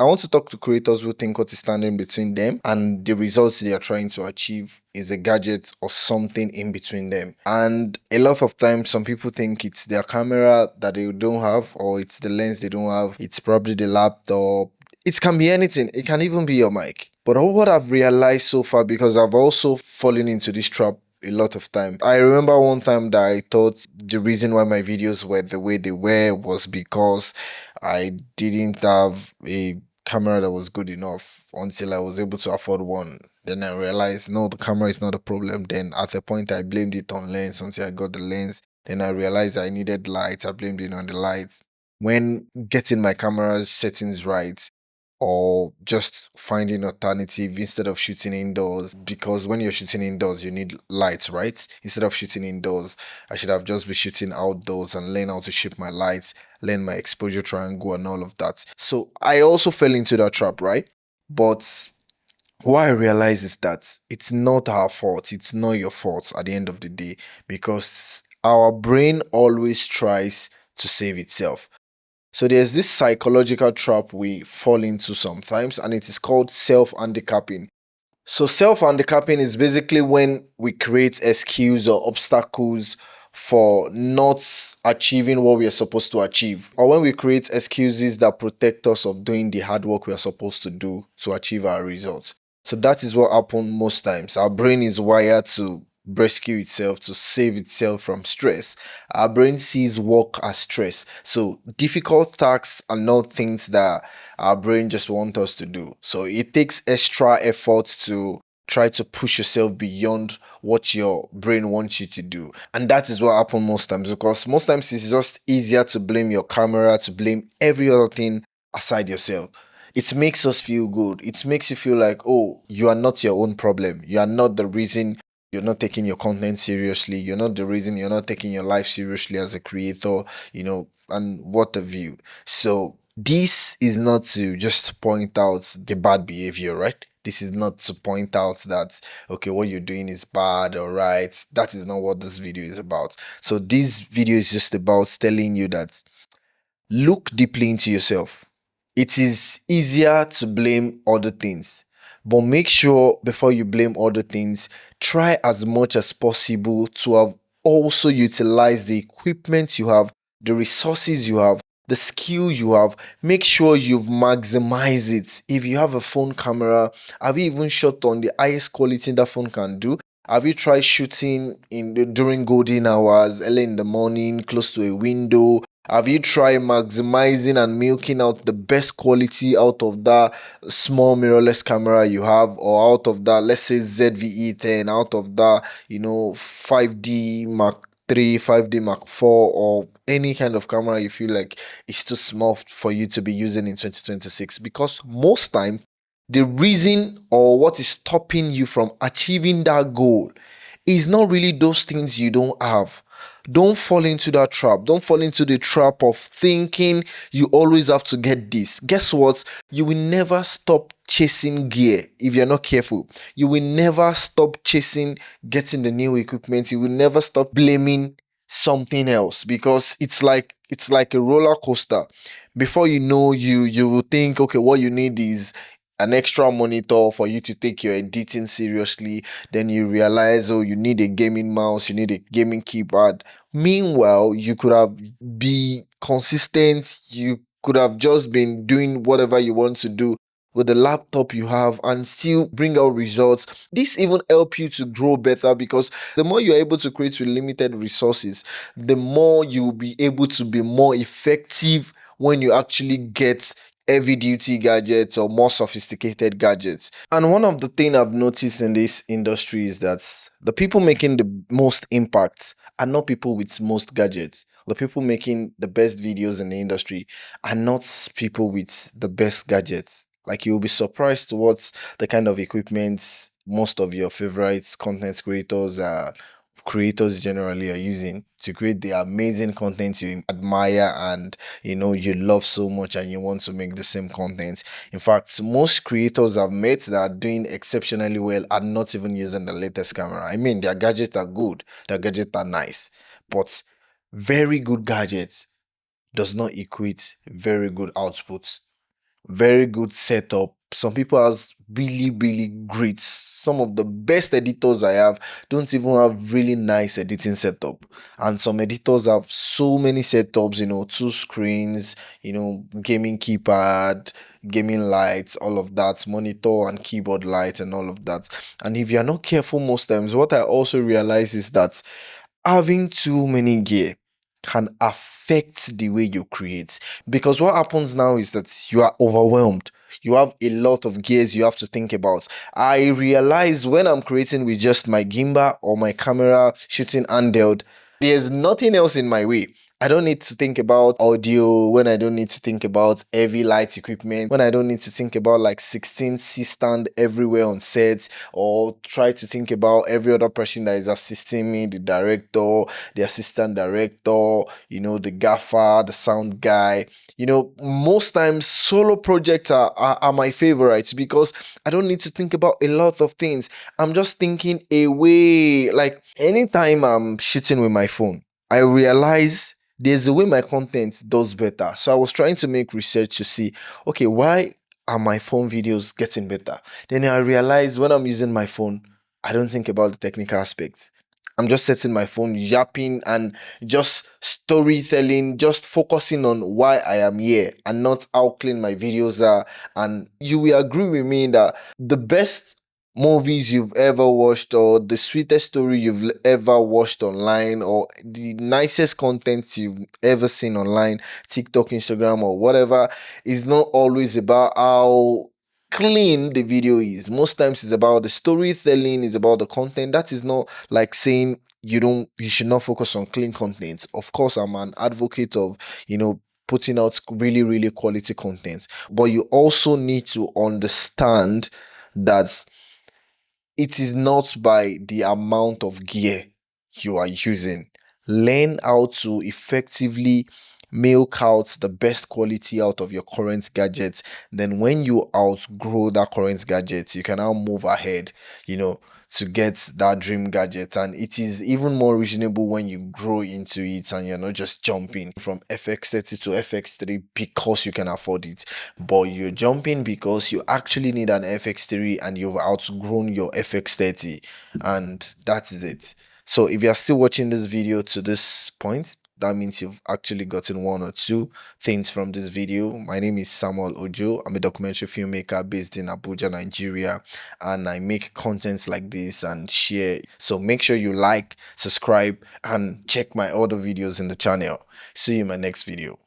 I want to talk to creators who think what is standing between them and the results they are trying to achieve is a gadget or something in between them. And a lot of times, some people think it's their camera that they don't have, or it's the lens they don't have, it's probably the laptop. It can be anything, it can even be your mic. But what I've realized so far, because I've also fallen into this trap a lot of time. I remember one time that I thought the reason why my videos were the way they were was because I didn't have a camera that was good enough until I was able to afford one. Then I realized no, the camera is not a problem. Then at a point I blamed it on lens until I got the lens. Then I realized I needed lights. I blamed it on the lights. When getting my camera's settings right, or just finding alternative instead of shooting indoors, because when you're shooting indoors you need lights, right? Instead of shooting indoors, I should have just been shooting outdoors and learn how to shape my lights, learn my exposure triangle and all of that. So I also fell into that trap, right? But what I realize is that it's not our fault, it's not your fault at the end of the day, because our brain always tries to save itself. So there's this psychological trap we fall into sometimes, and it is called self-handicapping. So self-handicapping is basically when we create excuse or obstacles for not achieving what we are supposed to achieve, or when we create excuses that protect us of doing the hard work we are supposed to do to achieve our results. So that is what happens most times. Our brain is wired to rescue itself, to save itself from stress. Our brain sees work as stress. So difficult tasks are not things that our brain just wants us to do. So it takes extra effort to try to push yourself beyond what your brain wants you to do. And that is what happens most times, because most times it's just easier to blame your camera, to blame every other thing aside yourself. It makes us feel good. It makes you feel like, oh, you are not your own problem. You are not the reason you're not taking your content seriously. You're not the reason you're not taking your life seriously as a creator, and what have you. So, this is not to just point out the bad behavior, right? This is not to point out that, okay, what you're doing is bad or right. That is not what this video is about. So, this video is just about telling you that look deeply into yourself. It is easier to blame other things, but make sure before you blame other things, try as much as possible to have also utilized the equipment you have, the resources you have, the skill you have. Make sure you've maximized it. If you have a phone camera, have you even shot on the highest quality that phone can do? Have you tried shooting during golden hours, early in the morning, close to a window? Have you tried maximizing and milking out the best quality out of that small mirrorless camera you have, or out of that, let's say ZVE10, out of that, 5D Mark 3, 5D Mark 4, or any kind of camera you feel like it's too small for you to be using in 2026? Because most time, the reason or what is stopping you from achieving that goal is not really those things you don't have. Don't fall into that trap. Don't fall into the trap of thinking you always have to get this. Guess what? You will never stop chasing gear if you're not careful. You will never stop chasing getting the new equipment. You will never stop blaming something else, because it's like a roller coaster. Before you know, you will think, okay, what you need is an extra monitor for you to take your editing seriously. Then you realize, oh, you need a gaming mouse, you need a gaming keyboard. Meanwhile, you could have be consistent, you could have just been doing whatever you want to do with the laptop you have and still bring out results. This even help you to grow better, because the more you're able to create with limited resources, the more you'll be able to be more effective when you actually get heavy duty gadgets or more sophisticated gadgets. And one of the things I've noticed in this industry is that the people making the most impact are not people with most gadgets. The people making the best videos in the industry are not people with the best gadgets. Like, you'll be surprised to what the kind of equipment most of your favorites content creators generally are using to create the amazing content you admire and you love so much, and you want to make the same content. In fact, most creators I've met that are doing exceptionally well are not even using the latest camera. I mean, their gadgets are good, their gadgets are nice, but very good gadgets does not equate very good output. very good setup. Some people has really, really great. Some of the best editors I have don't even have really nice editing setup. And some editors have so many setups, two screens, gaming keypad, gaming lights, all of that, monitor and keyboard lights and all of that. And if you're not careful most times, what I also realize is that having too many gear can affect the way you create, because what happens now is that you are overwhelmed. You have a lot of gears you have to think about. I realize when I'm creating with just my gimbal or my camera shooting handheld, there's nothing else in my way. I don't need to think about audio, when I don't need to think about heavy light equipment, when I don't need to think about like 16 C stand everywhere on set, or try to think about every other person that is assisting me, the director, the assistant director, the gaffer, the sound guy. Most times solo projects are my favorites because I don't need to think about a lot of things. I'm just thinking away. Like anytime I'm shooting with my phone, I realize there's a way my content does better. So I was trying to make research to see, okay, why are my phone videos getting better? Then I realized when I'm using my phone, I don't think about the technical aspects. I'm just setting my phone, yapping, and just storytelling, just focusing on why I am here and not how clean my videos are. And you will agree with me that the best movies you've ever watched, or the sweetest story you've ever watched online, or the nicest content you've ever seen online, TikTok, Instagram, or whatever, is not always about how clean the video is. Most times it's about the storytelling, is about the content. That is not like saying you should not focus on clean content. Of course, I'm an advocate of, putting out really, really quality content, but you also need to understand that it is not by the amount of gear you are using. Learn how to effectively milk out the best quality out of your current gadgets. Then, when you outgrow that current gadget, you can now move ahead, to get that dream gadget. And it is even more reasonable when you grow into it and you're not just jumping from FX30 to FX3 because you can afford it, but you're jumping because you actually need an FX3 and you've outgrown your FX30, and that is it. So if you're still watching this video to this point, that means you've actually gotten one or two things from this video. My name is Samuel Ojo. I'm a documentary filmmaker based in Abuja, Nigeria, and I make contents like this and share. So make sure you like, subscribe, and check my other videos in the channel. See you in my next video.